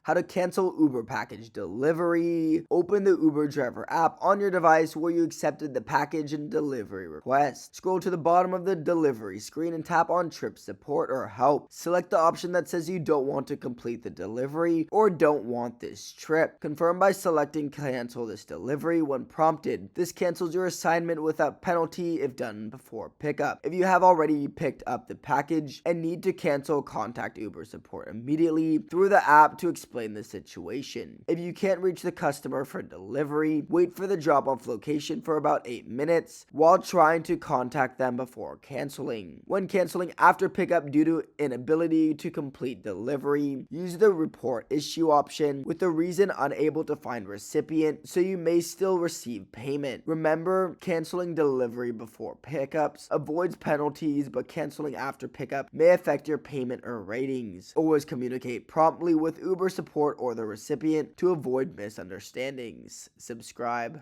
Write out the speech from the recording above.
How to cancel Uber package delivery. Open the Uber driver app on your device where you accepted the package and delivery request. Scroll to the bottom of the delivery screen and tap on trip support or help. Select the option that says you don't want to complete the delivery or don't want this trip. Confirm by selecting cancel this delivery when prompted. This cancels your assignment without penalty if done before pickup. If you have already picked up the package and need to cancel, contact Uber support immediately through the app to explain the situation. If you can't reach the customer for delivery, wait for the drop-off location for about 8 minutes while trying to contact them before canceling. When canceling after pickup due to inability to complete delivery, use the report issue option with the reason unable to find recipient, so you may still receive payment. Remember, canceling delivery before pickups avoids penalties, but canceling after pickup may affect your payment or ratings. Always communicate promptly with Uber support or the recipient to avoid misunderstandings. Subscribe.